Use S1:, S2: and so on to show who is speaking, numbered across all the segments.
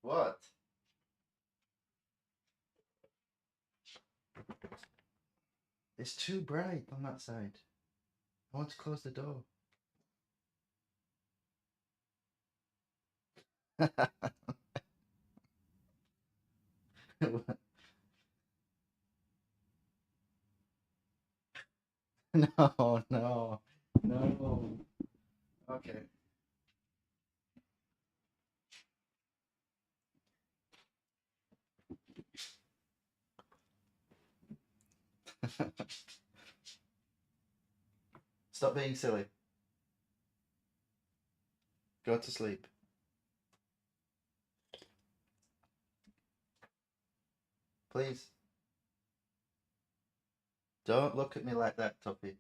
S1: What? It's too bright on that side. I want to close the door. No, no, no. Okay. Stop being silly. Go to sleep. Please. Don't look at me like that, Tuppy.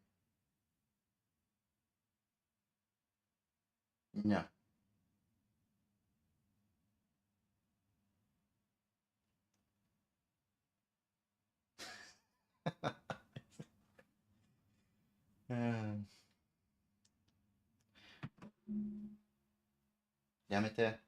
S1: No. Hmm. やめて。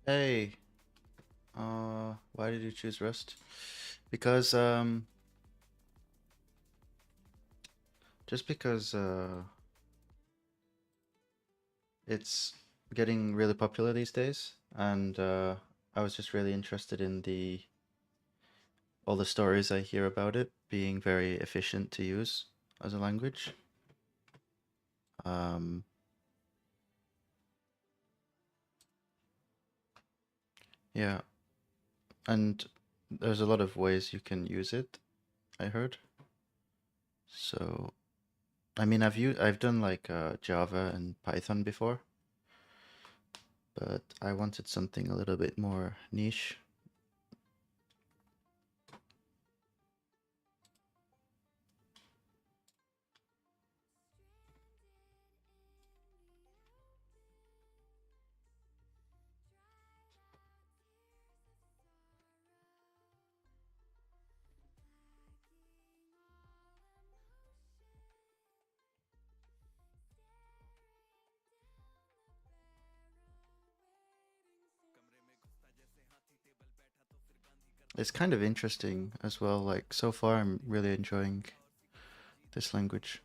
S1: Hey, why did you choose Rust? Because just because it's getting really popular these days, and I was just really interested in the all the stories I hear about it being very efficient to use as a language. Um, yeah, and there's a lot of ways you can use it, I heard. So, I mean, I've done like Java and Python before, but I wanted something a little bit more niche. It's kind of interesting as well. Like so far, I'm really enjoying this language.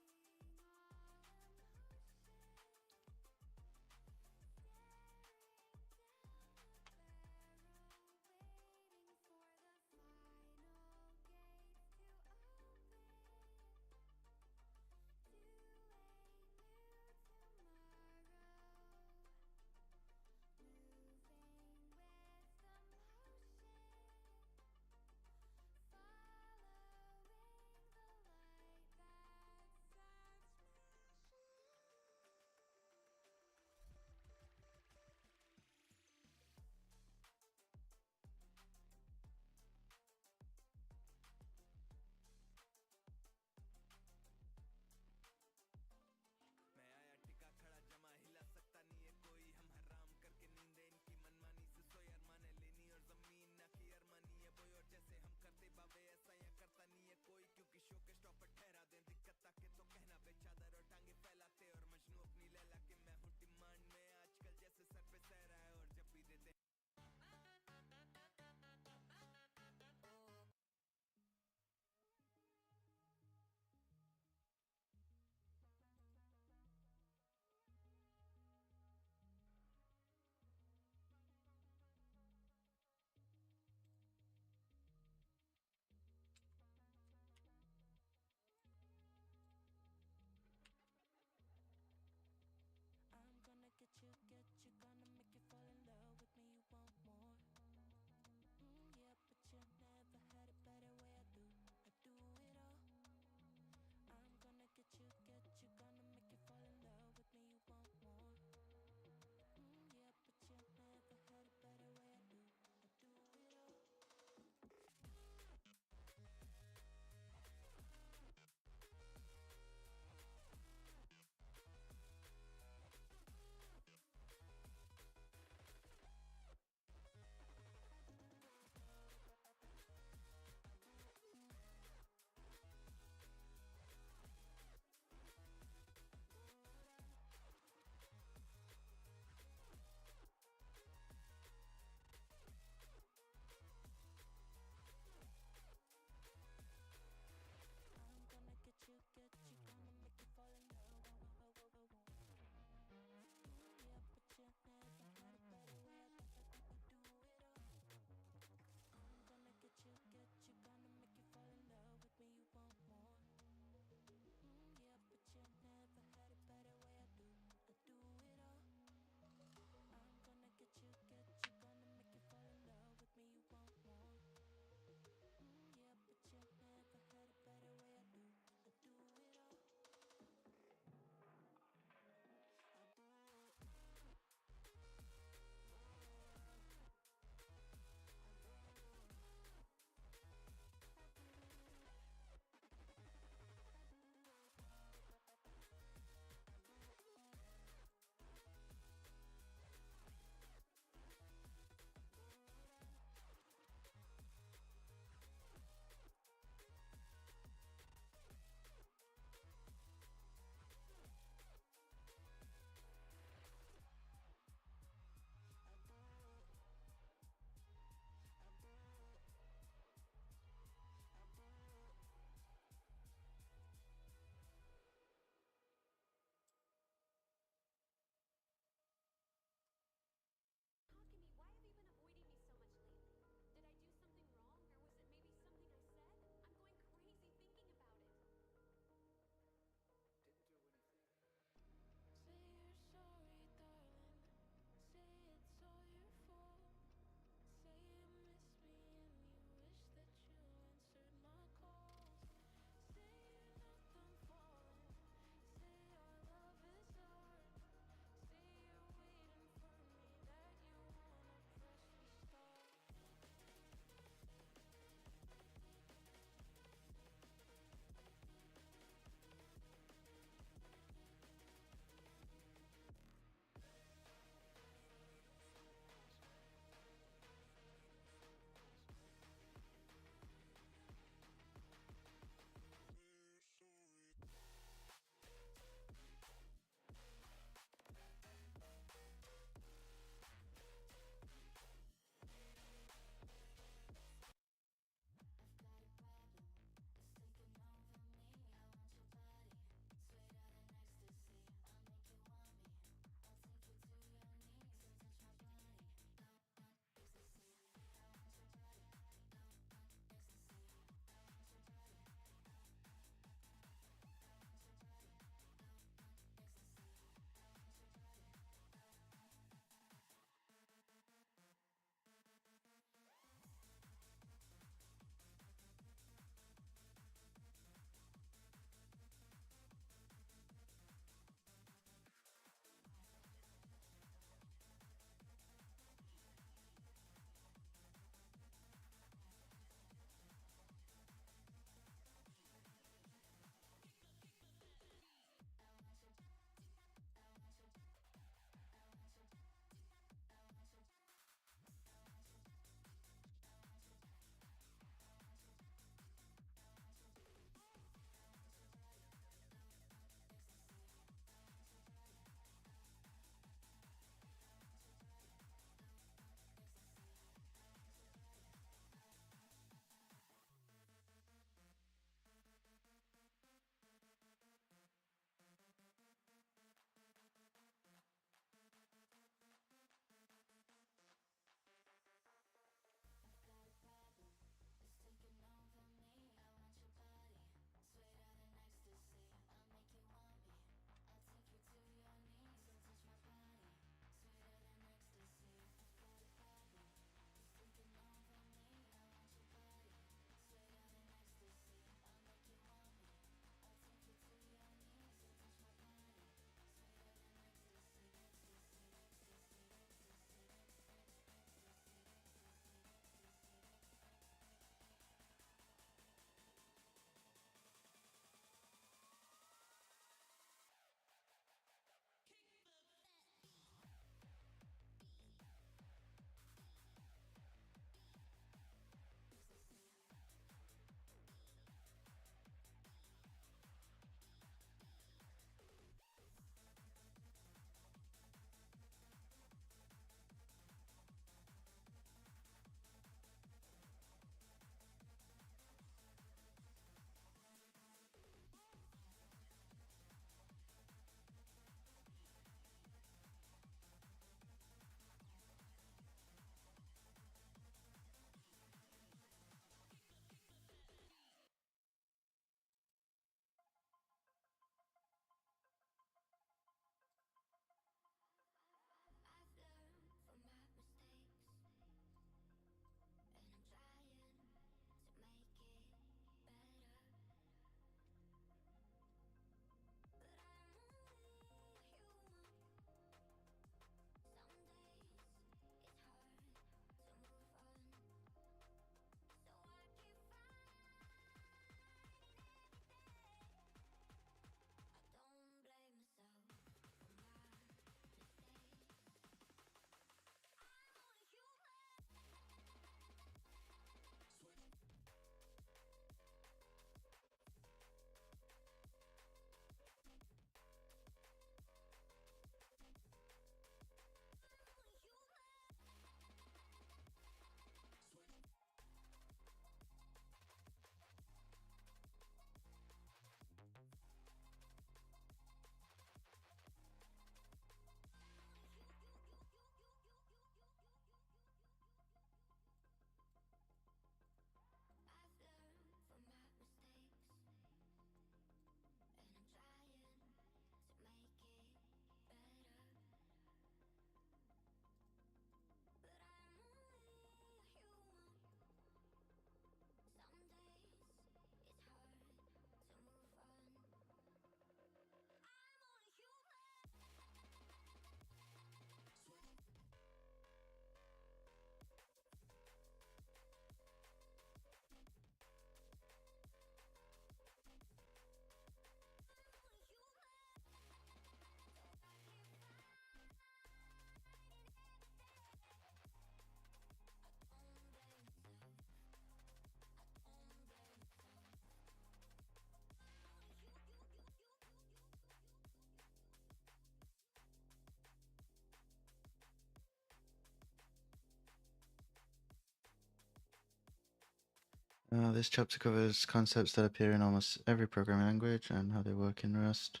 S1: This chapter covers concepts that appear in almost every programming language and how they work in Rust.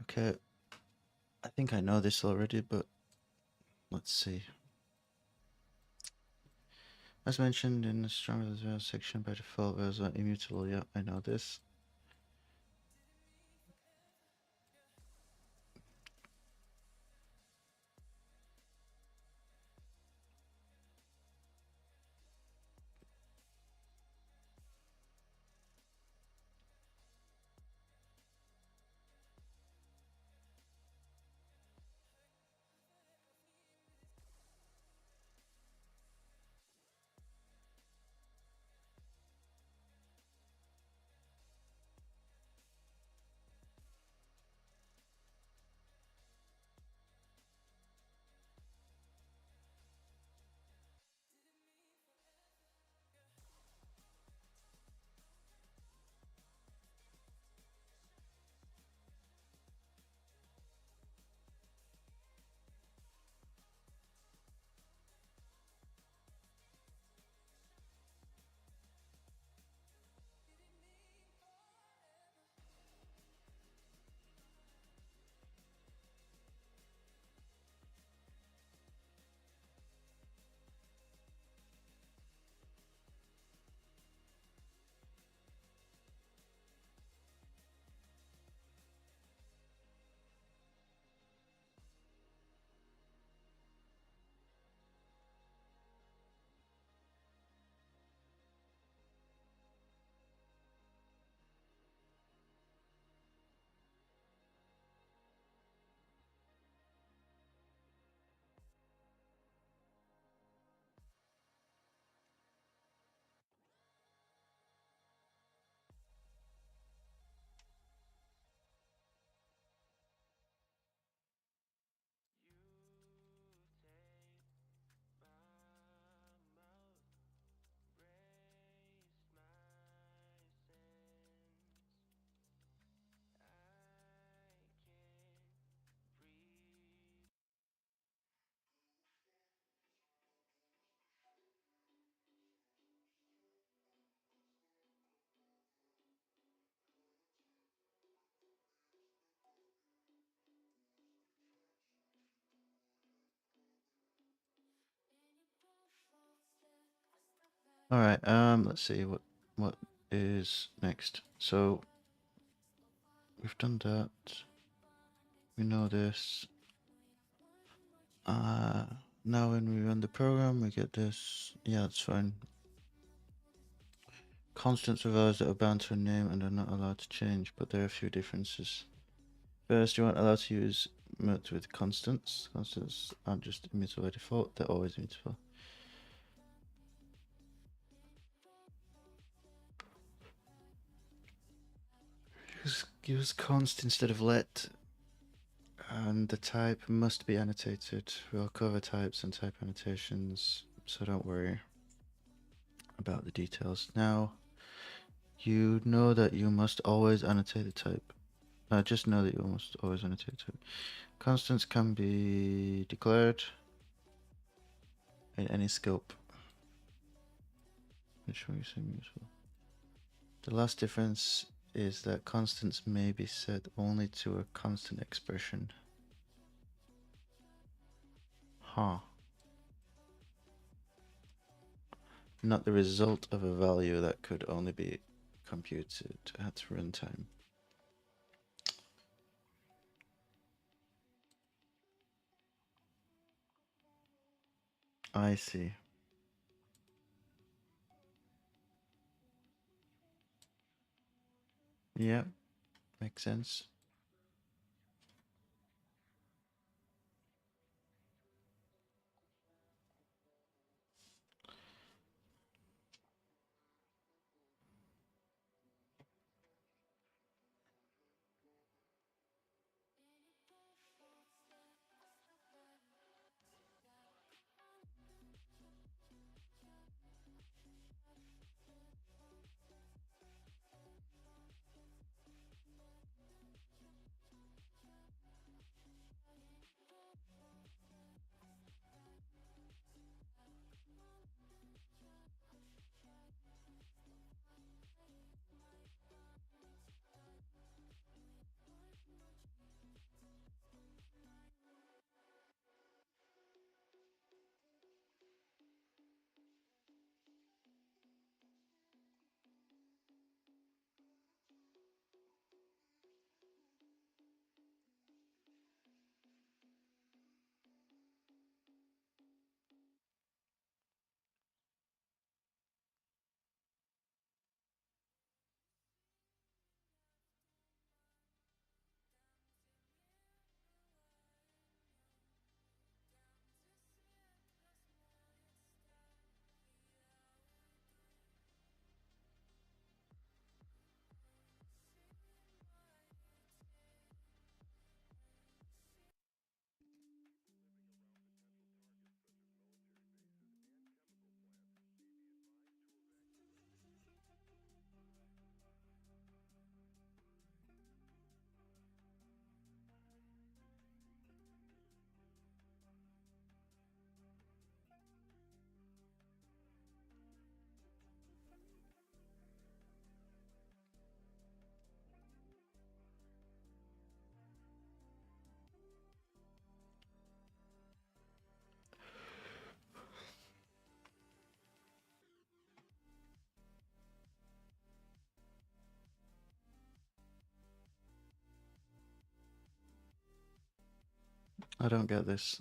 S1: Okay, I think I know this already, but let's see. As mentioned in the stronger the section, by default, values are immutable. Yeah, I know this. All right. Let's see what is next. So we've done that. We know this. Now when we run the program, we get this. Yeah, that's fine. Constants are values that are bound to a name and are not allowed to change, but there are a few differences. First, you aren't allowed to use mut with constants. Constants aren't just immutable by default; they're always immutable. Use const instead of let, and the type must be annotated. We'll cover types and type annotations, so don't worry about the details. Now, you know that you must always annotate the type. Just know that you must always annotate it. Constants can be declared in any scope. Which one is immutable? The last difference is that constants may be set only to a constant expression. Huh. Not the result of a value that could only be computed at runtime. I see. Yeah, makes sense. I don't get this.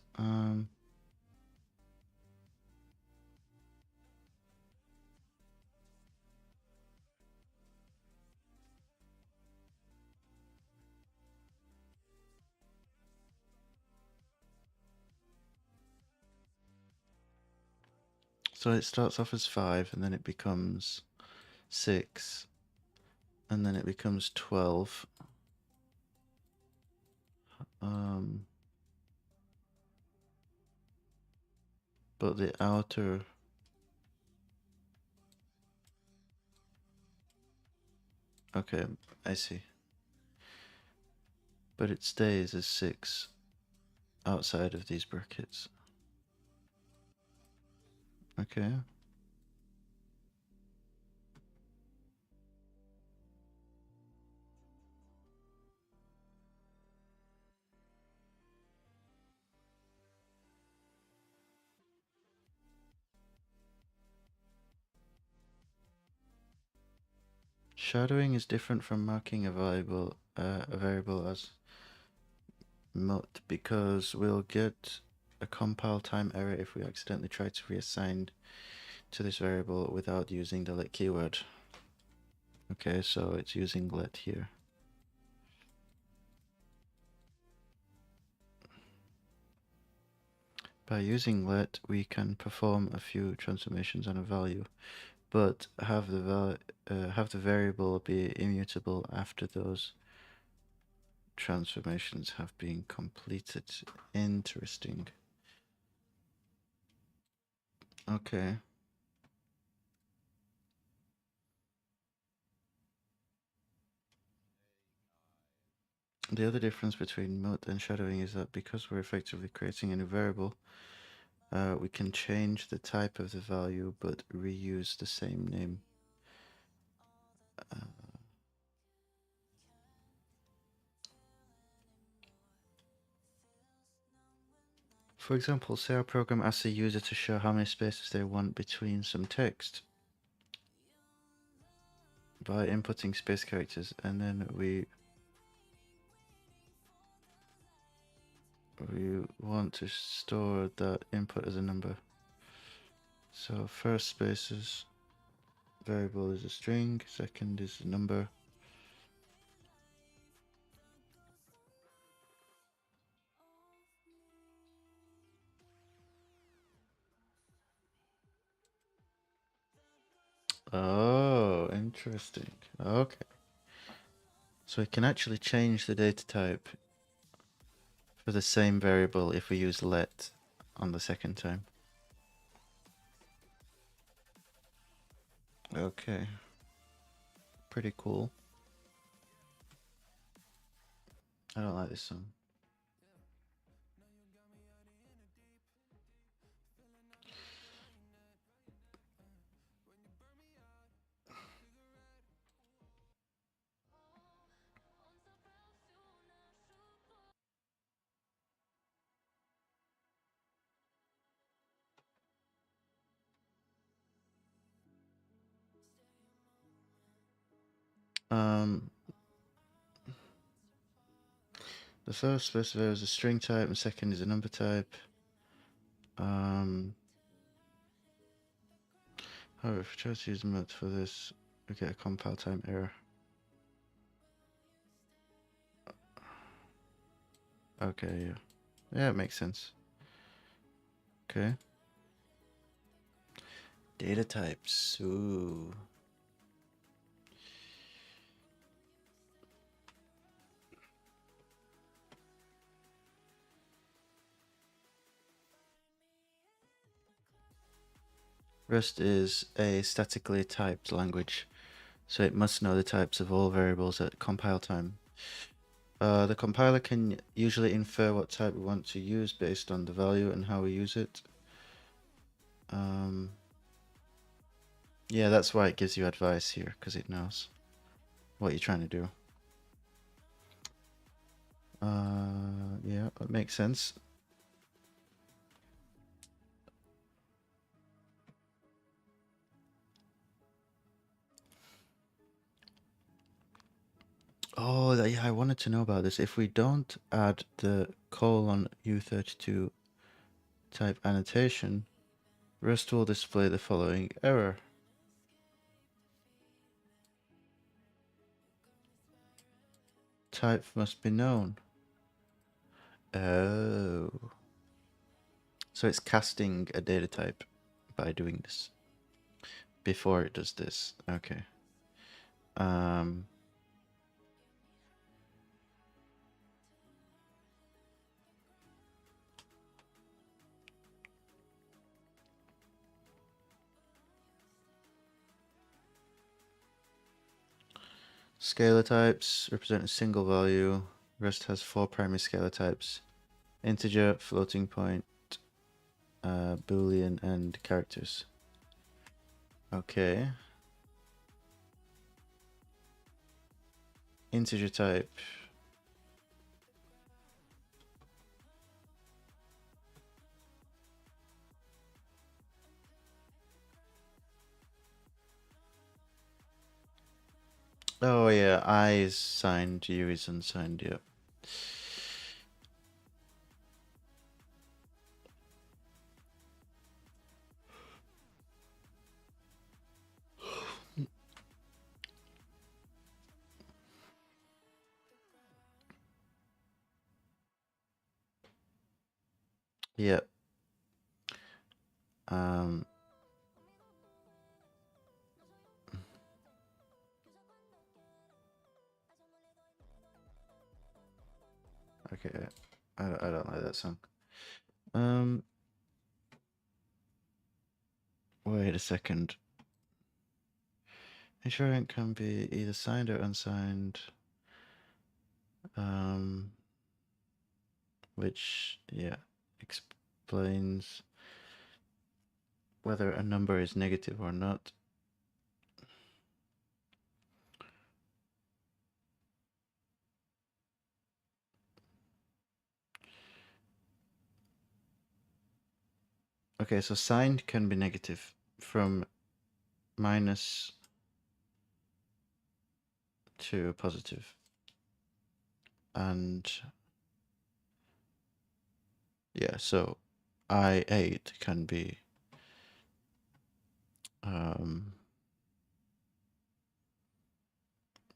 S1: So it starts off as 5, and then it becomes 6, and then it becomes 12. But the outer... Okay, I see. But it stays as 6 outside of these brackets. Okay. Shadowing is different from marking a variable as mut because we'll get a compile time error if we accidentally try to reassign to this variable without using the let keyword. Okay, so it's using let here. By using let, we can perform a few transformations on a value, but have the variable be immutable after those transformations have been completed. Interesting. Okay. The other difference between mut and shadowing is that because we're effectively creating a new variable, we can change the type of the value but reuse the same name. For example, say our program asks the user to show how many spaces they want between some text by inputting space characters, and then we want to store that input as a number. So first spaces variable is a string, second is a number. Oh, interesting. Okay. So we can actually change the data type for the same variable if we use let on the second time. Okay. Pretty cool. I don't like this song. The first specifier is a string type, and second is a number type. However, if we try to use mut for this, we get a compile time error. Okay, yeah. Yeah, it makes sense. Okay. Data types. Ooh. Rust is a statically typed language, so it must know the types of all variables at compile time. The compiler can usually infer what type we want to use based on the value and how we use it. Yeah, that's why it gives you advice here, because it knows what you're trying to do. Yeah, that makes sense. Oh, yeah, I wanted to know about this. If we don't add the colon U32 type annotation, Rust will display the following error. Type must be known. Oh. So it's casting a data type by doing this. Before it does this. Okay. Scalar types represent a single value. Rust has 4 primary scalar types: integer, floating point, Boolean, and characters. Okay. Integer type. Oh yeah, I is signed, U is unsigned, yep. Yep. Okay, I don't like that song. Wait a second. Insurance can be either signed or unsigned. Which, yeah, explains whether a number is negative or not. Okay, so signed can be negative from minus to positive. And yeah, so I8 can be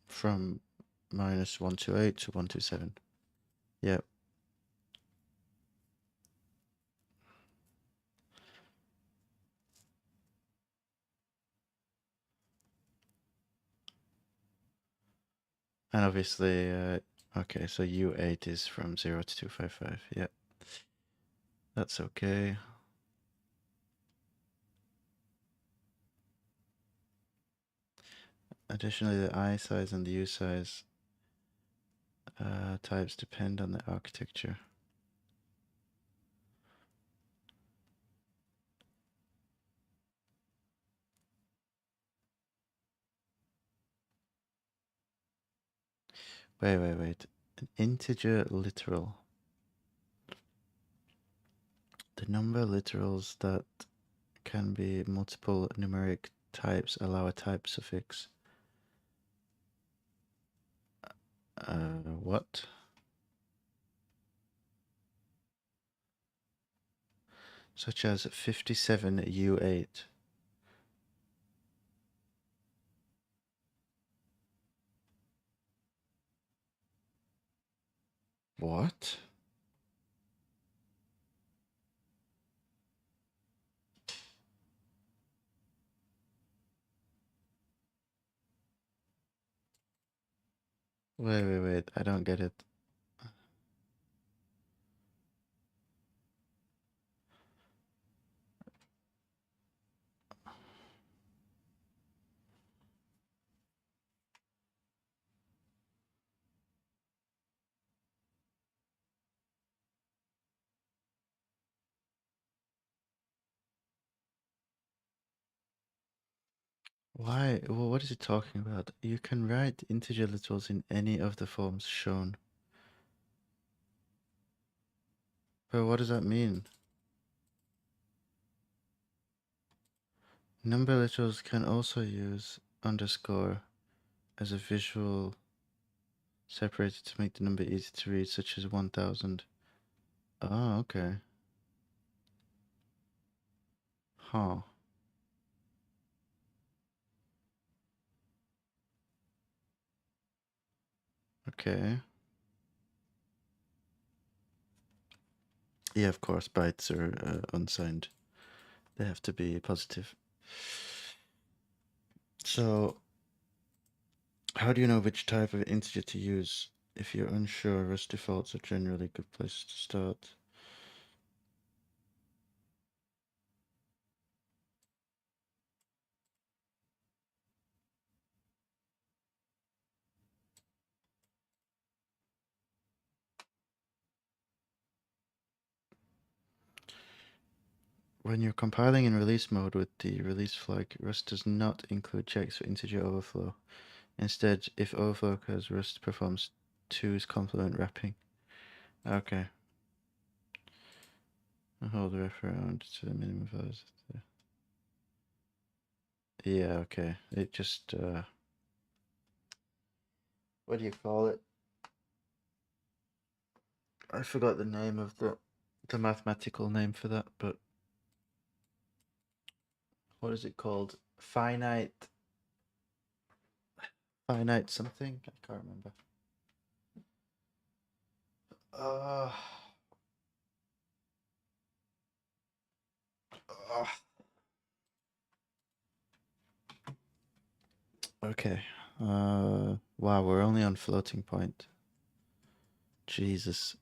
S1: from minus 128 to 127. Yep. And obviously, okay, so U8 is from 0 to 255. Yep. That's okay. Additionally, the I size and the U size types depend on the architecture. Wait. An integer literal. The number literals that can be multiple numeric types allow a type suffix. What? Such as 57U8. What? Wait. I don't get it. Why? Well, what is he talking about? You can write integer literals in any of the forms shown. But what does that mean? Number literals can also use underscore as a visual separated to make the number easy to read, such as 1000. Oh, okay. Huh. Okay. Yeah, of course, bytes are unsigned. They have to be positive. So, how do you know which type of integer to use? If you're unsure, Rust defaults are generally a good place to start. When you're compiling in release mode with the release flag, Rust does not include checks for integer overflow. Instead, if overflow occurs, Rust performs 2's complement wrapping. Okay. I hold the ref around to the minimum values. Yeah, okay. It just, what do you call it? I forgot the name of the mathematical name for that, but what is it called? Finite something? I can't remember. Uh, uh, okay. Wow, we're only on floating point. Jesus.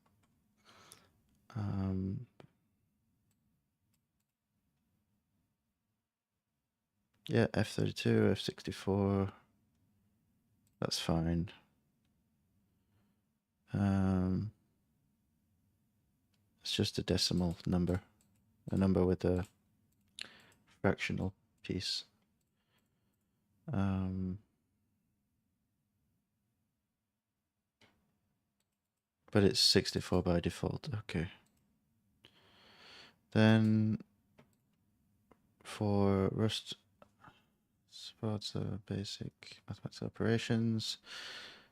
S1: Yeah, F32, F64. That's fine. It's just a decimal number. A number with a fractional piece. But it's 64 by default. Okay. Then for Rust spots basic mathematical operations.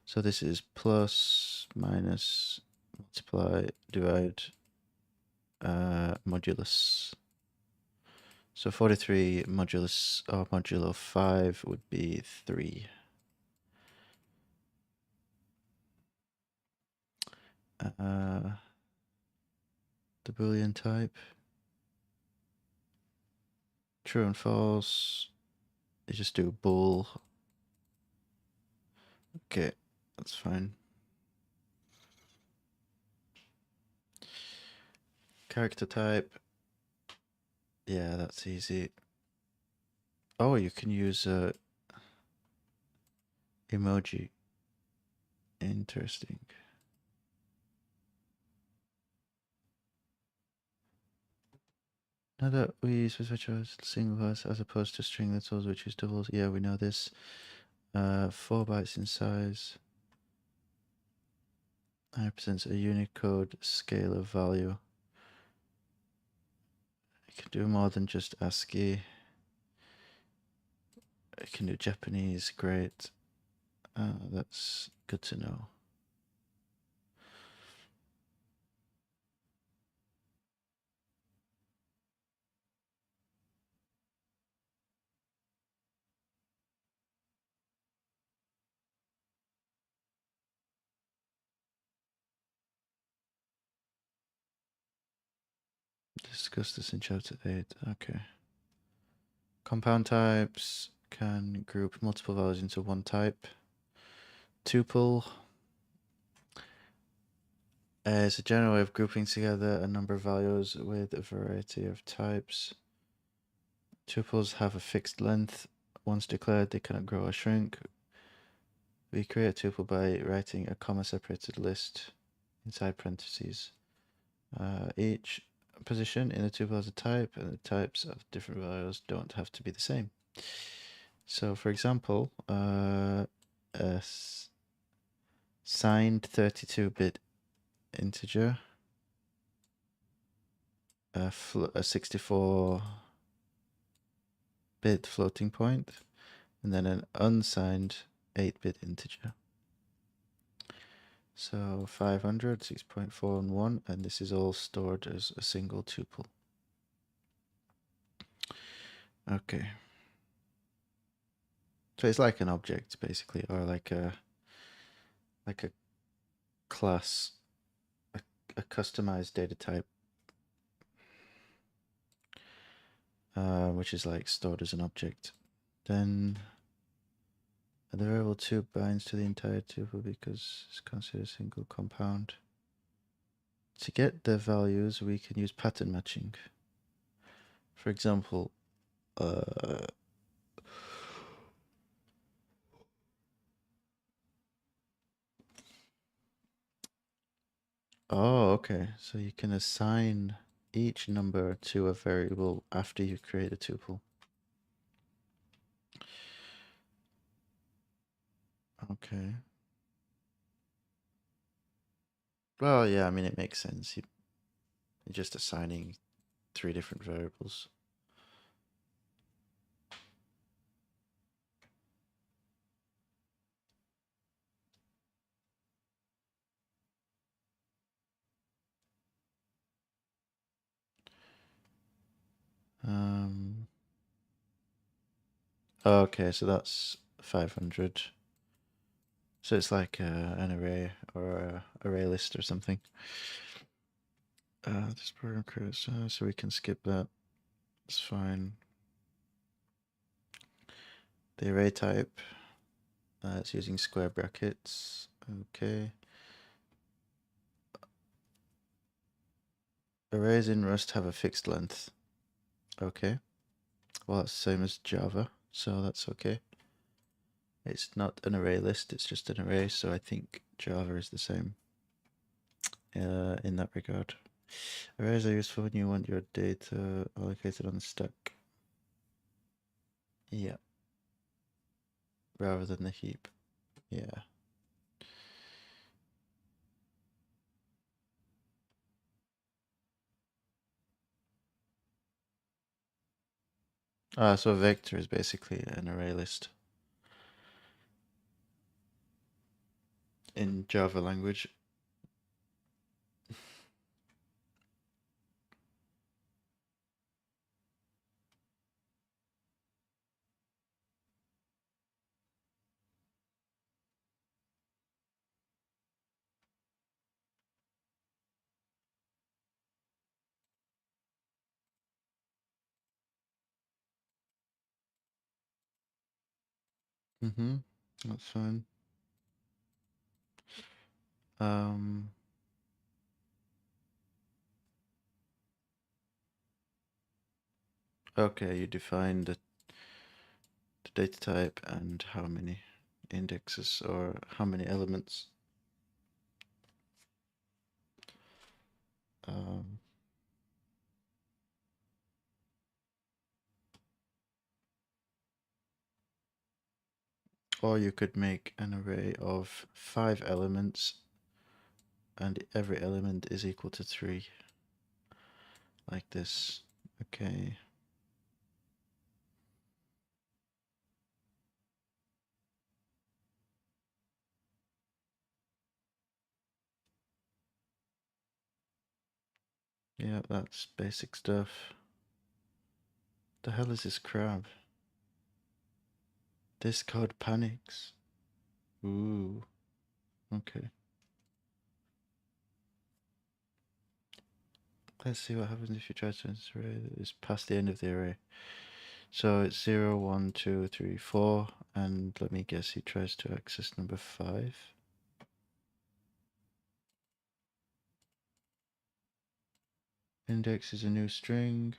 S1: So this is plus, minus, multiply, divide, modulus. So 43 modulus or modulo 5 would be 3. The Boolean type. True and false. You just do bool. Okay, that's fine. Character type. Yeah, that's easy. Oh, you can use emoji. Interesting. Now that we use such a single class as opposed to stringlets, which is doubles. Yeah, we know this. 4 bytes in size. Represents a Unicode scalar value. You can do more than just ASCII. You can do Japanese, great. That's good to know. Discuss this in chapter 8. Okay. Compound types can group multiple values into one type. Tuple is a general way of grouping together a number of values with a variety of types. Tuples have a fixed length. Once declared, they cannot grow or shrink. We create a tuple by writing a comma-separated list inside parentheses. Each position in a tuple has a type, and the types of different values don't have to be the same. So, for example, a signed 32-bit integer, a 64-bit floating point, and then an unsigned 8-bit integer. So 500, 6.4, and 1, and this is all stored as a single tuple. Okay. So it's like an object, basically, or like a class, a customized data type, which is like stored as an object. Then the variable 2 binds to the entire tuple because it's considered a single compound. To get the values, we can use pattern matching. For example, oh, okay. So you can assign each number to a variable after you create a tuple. Okay. Well, yeah, I mean, it makes sense. You're just assigning 3 different variables. Okay, so that's 500. So it's like an array or a array list or something. This program creates, so we can skip that. It's fine. The array type, it's using square brackets. Okay. Arrays in Rust have a fixed length. Okay. Well, that's the same as Java, so that's okay. It's not an array list, it's just an array, so I think Java is the same in that regard. Arrays are useful when you want your data allocated on the stack. Yeah. Rather than the heap. Yeah. So a vector is basically an array list in Java language. Mm-hmm. That's fine. Um, okay, you define the data type and how many indexes or how many elements. Um, or you could make an array of 5 elements and every element is equal to 3. Like this. Okay. Yeah, that's basic stuff. The hell is this crab? This code panics. Ooh. Okay. Let's see what happens if you try to enter array that is past the end of the array. So it's 0, 1, 2, 3, 4, and let me guess he tries to access number 5. Index is a new string.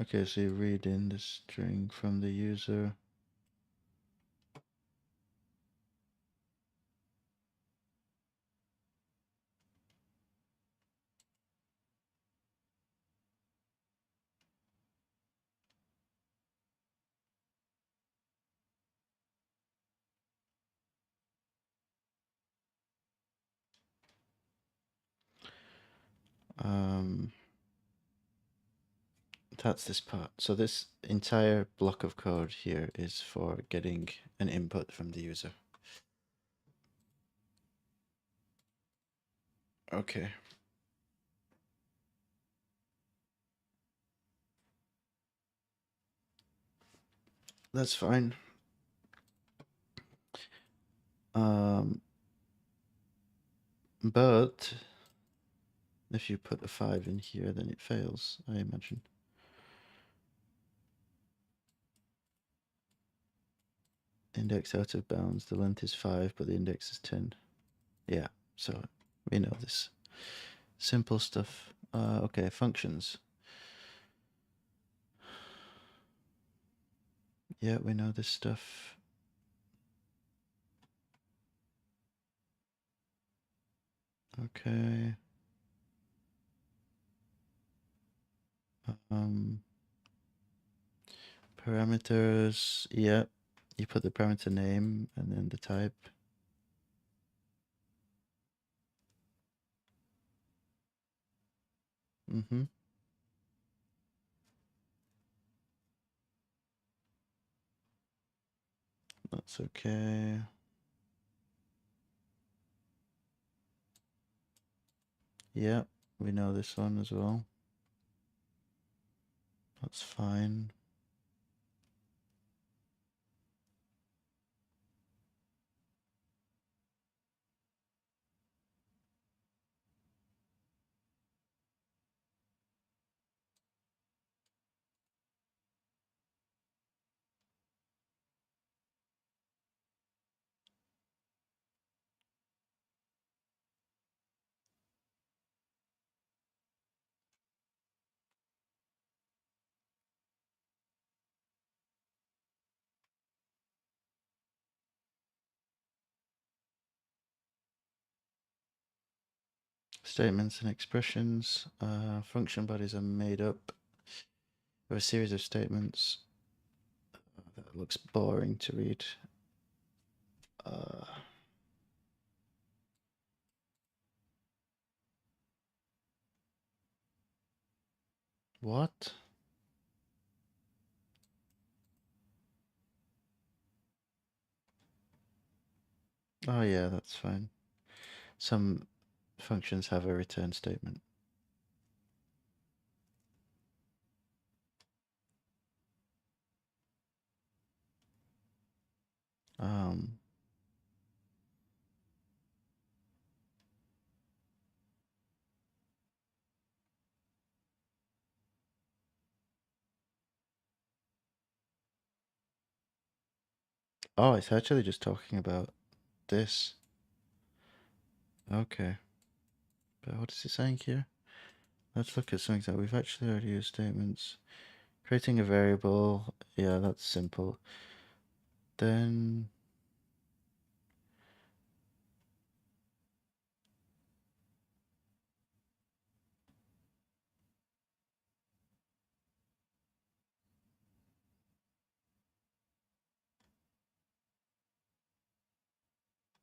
S1: Okay, so you read in the string from the user. Um, that's this part. So this entire block of code here is for getting an input from the user. Okay. That's fine. But if you put a 5 in here, then it fails, I imagine. Index out of bounds. The length is 5, but the index is 10. Yeah, so we know this. Simple stuff. Okay, functions. Yeah, we know this stuff. Okay. Parameters. Yeah, you put the parameter name and then the type. Mm-hmm. That's okay. Yeah, we know this one as well. That's fine. Statements and expressions. Function bodies are made up of a series of statements. That looks boring to read. What? Oh yeah, that's fine. Some functions have a return statement. Um, oh, it's actually just talking about this. Okay. But what is it saying here? Let's look at something that we've actually already used statements. Creating a variable. Yeah, that's simple. Then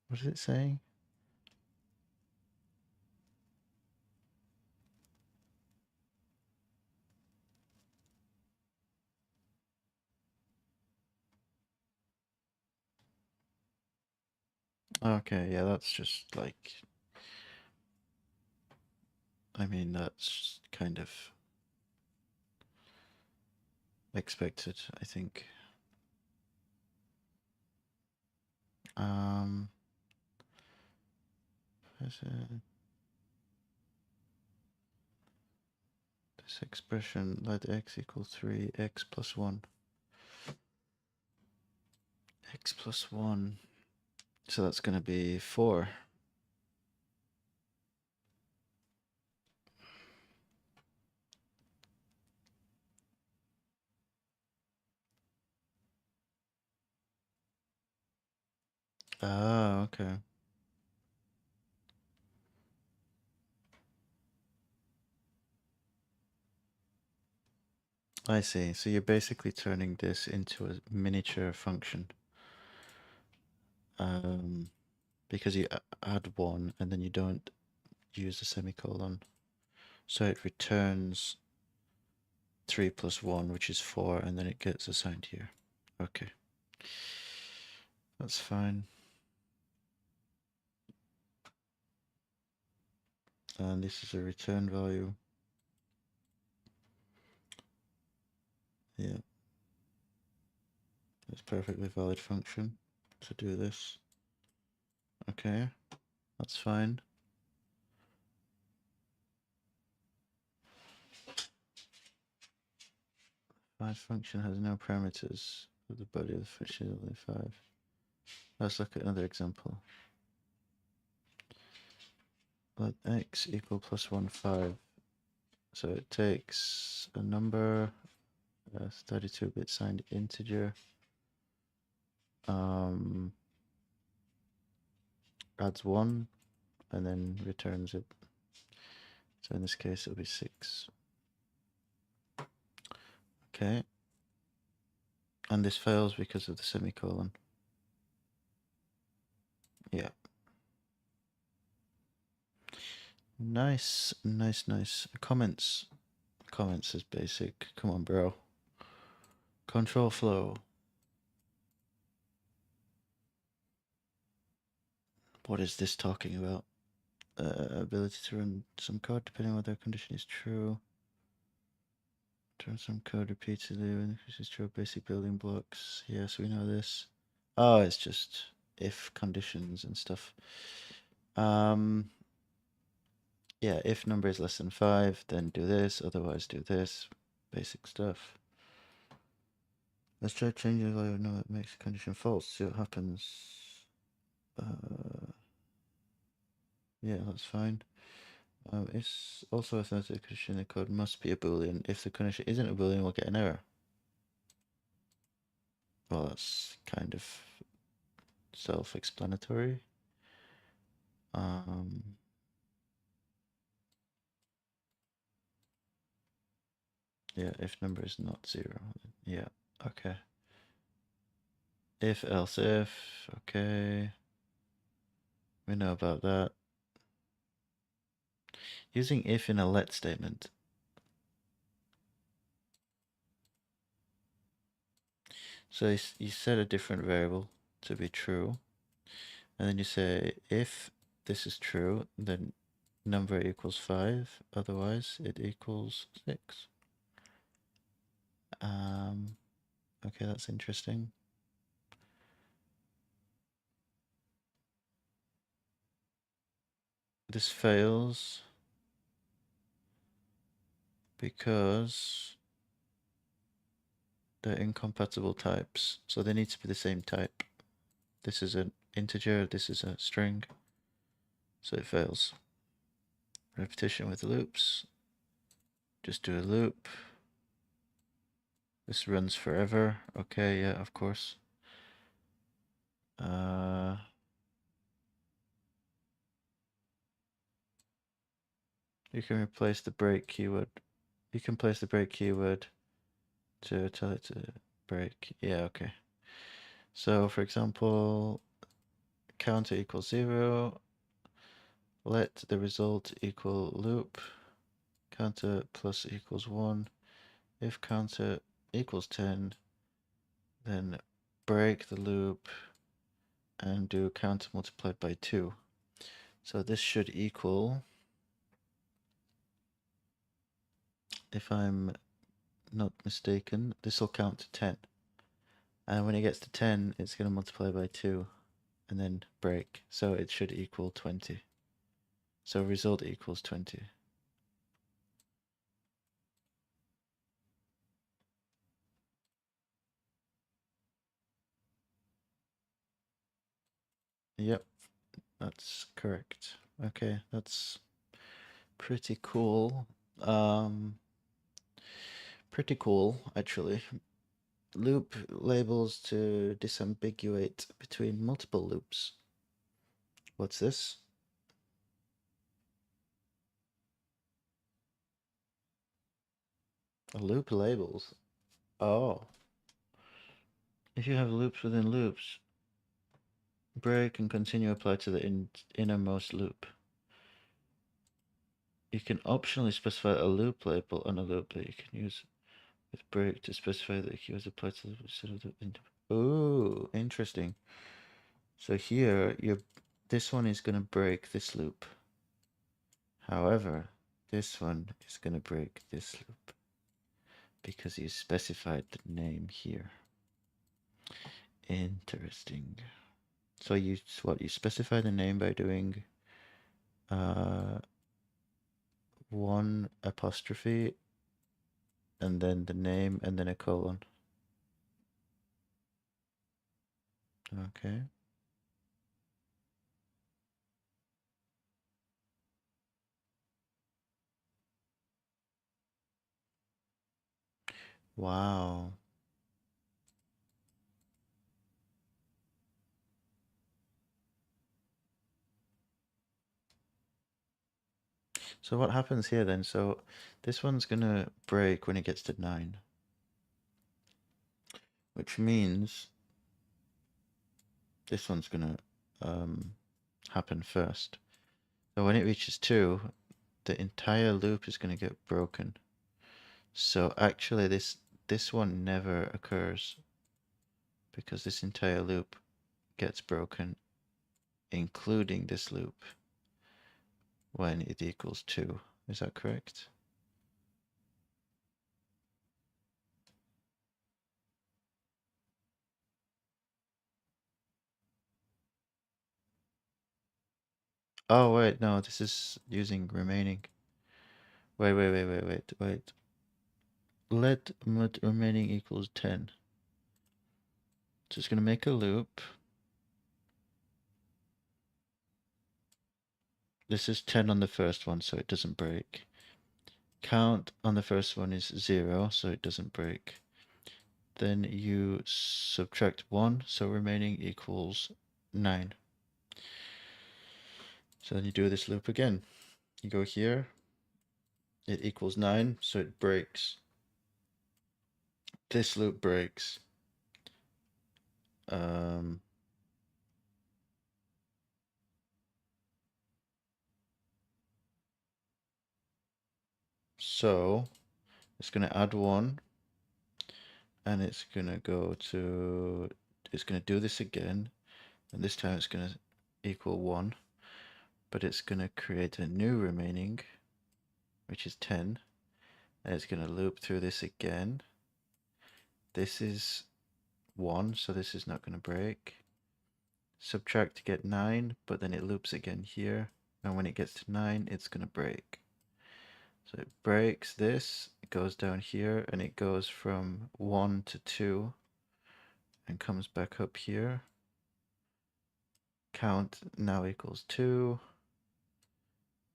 S1: what is it saying? Okay, yeah, that's just like, I mean, that's kind of expected, I think. Um, is it this expression, let x equal 3, x plus 1. X plus 1. So that's going to be 4. Ah, okay. I see. So you're basically turning this into a miniature function. Because you add 1 and then you don't use the semicolon. So it returns 3 plus 1, which is 4, and then it gets assigned here. Okay. That's fine. And this is a return value. Yeah. It's perfectly valid function to do this. Okay. That's fine. Five function has no parameters, but the body of the function is only 5. Let's look at another example. Let x equal plus 1, 5. So it takes a number, a 32-bit signed integer, adds 1, and then returns it. So in this case, it'll be 6. Okay. And this fails because of the semicolon. Yeah. Nice, nice, nice. Comments. Comments is basic. Come on, bro. Control flow. What is this talking about? Ability to run some code depending on whether a condition is true. Run some code repeatedly when this is true. Basic building blocks. Yes, we know this. Oh, it's just if conditions and stuff. Yeah, if number is less than 5, then do this, otherwise do this. Basic stuff. Let's try changing the value. No, it makes the condition false. See what happens. Yeah, that's fine. It's also a sensitive condition. The code must be a boolean. If the condition isn't a boolean, we'll get an error. Well, that's kind of self-explanatory. Yeah, if number is not 0. Yeah, okay. If, else, if, okay. We know about that. Using if in a let statement. So you set a different variable to be true. And then you say, if this is true, then number equals 5. Otherwise, it equals 6. Okay, that's interesting. This fails because they're incompatible types. So they need to be the same type. This is an integer, this is a string. So it fails. Repetition with loops. Just do a loop. This runs forever. Okay, yeah, of course. You can replace the break keyword. You can place the break keyword to tell it to break. Yeah, okay. So for example, counter equals 0. Let the result equal loop. Counter plus equals 1. If counter equals 10, then break the loop and do counter multiplied by 2. So this should equal, if I'm not mistaken, this will count to 10. And when it gets to 10, it's going to multiply by 2 and then break. So it should equal 20. So result equals 20. Yep, that's correct. Okay, that's pretty cool. Pretty cool, actually. Loop labels to disambiguate between multiple loops. What's this? Loop labels. Oh. If you have loops within loops, break and continue apply to the innermost loop. you can optionally specify a loop label on a loop that you can use with break to specify that the key was applied to the instead of the. Oh, interesting. So here, this one is going to break this loop. However, this one is going to break this loop because you specified the name here. Interesting. So you specify the name by doing one apostrophe and then the name and then a colon. Okay. Wow. So what happens here then? So this one's gonna break when it gets to 9. Which means this one's gonna happen first. So when it reaches 2, the entire loop is gonna get broken. So actually this one never occurs because this entire loop gets broken, including this loop, when it equals 2. Is that correct? Oh wait, no, this is using remaining. Wait. Let remaining equals 10. So it's going to make a loop. This is 10 on the first one, so it doesn't break. Count on the first one is 0, so it doesn't break. Then you subtract 1, so remaining equals 9. So then you do this loop again. You go here, it equals 9, so it breaks. This loop breaks. So it's going to add 1, and it's going to it's going to do this again, and this time it's going to equal 1, but it's going to create a new remaining, which is 10, and it's going to loop through this again. This is 1, so this is not going to break. Subtract to get 9, but then it loops again here, and when it gets to 9, it's going to break. So it breaks this, it goes down here, and it goes from 1 to 2, and comes back up here. Count now equals 2,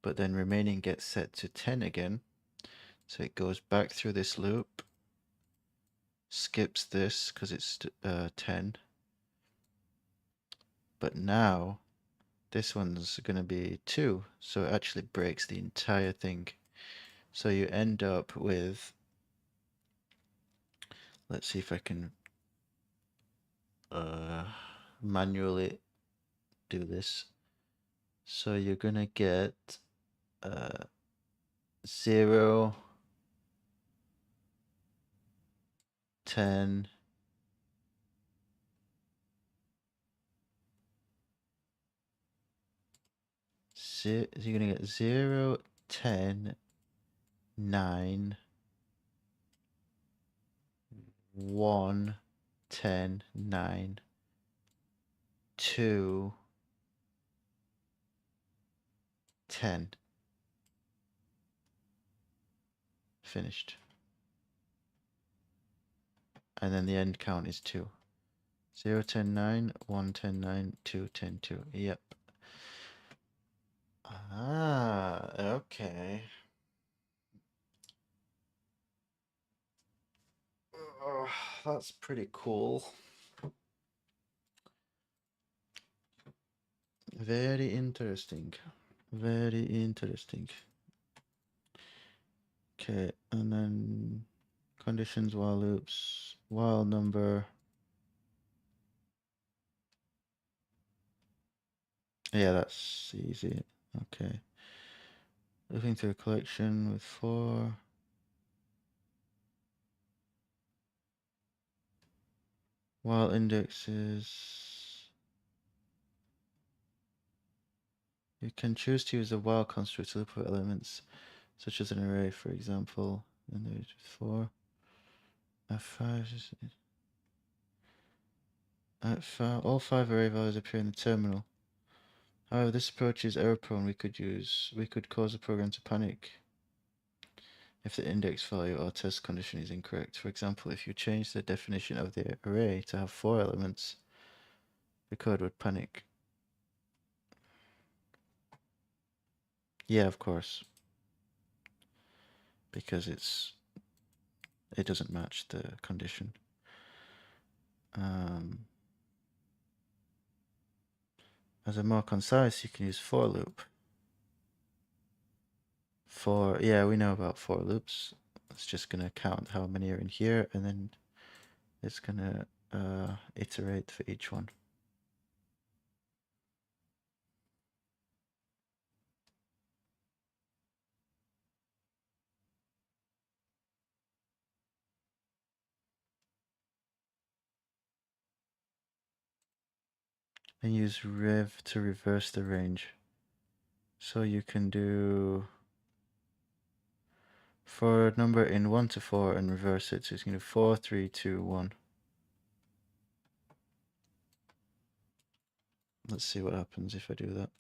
S1: but then remaining gets set to 10 again. So it goes back through this loop, skips this because it's 10. But now this one's going to be 2, so it actually breaks the entire thing. So you end up with, let's see if I can manually do this. So you're going to get 0, 10, you're going to get 0, 10, 9, 1, 10, 9, 2, 10. Finished. And then the end count is 2. 0, 10, 9, 1, 10, 9, 2, 10, 2. Yep. Ah, okay. Oh, that's pretty cool. Very interesting. Very interesting. Okay, and then conditions, while loops, while number. Yeah, that's easy. Okay. Looking through a collection with 4. While indexes. You can choose to use a while construct to look for elements, such as an array, for example. And there's 4. F5. All 5 array values appear in the terminal. However, this approach is error prone. We could cause the program to panic if the index value or test condition is incorrect. For example, if you change the definition of the array to have 4 elements, the code would panic. Yeah, of course. Because it doesn't match the condition. As a more concise, you can use for loop. Yeah, we know about for loops. It's just gonna count how many are in here, and then it's gonna iterate for each one. And use rev to reverse the range. So you can do for a number in 1 to 4 and reverse it. So it's going to do 4, 3, 2, 1. Let's see what happens if I do that.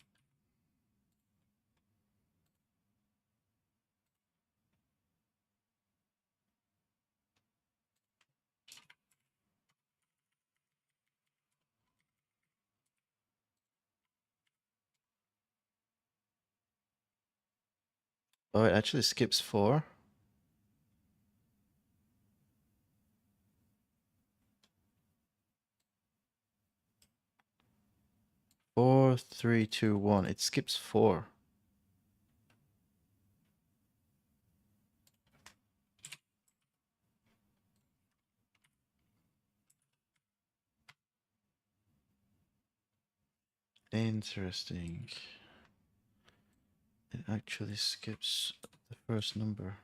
S1: Oh, it actually skips 4. Four, 3, 2, 1. It skips 4. Interesting. It actually skips the first number.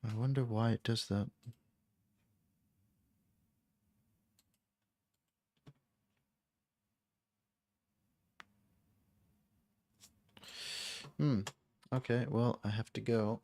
S1: I wonder why it does that. Okay, well, I have to go.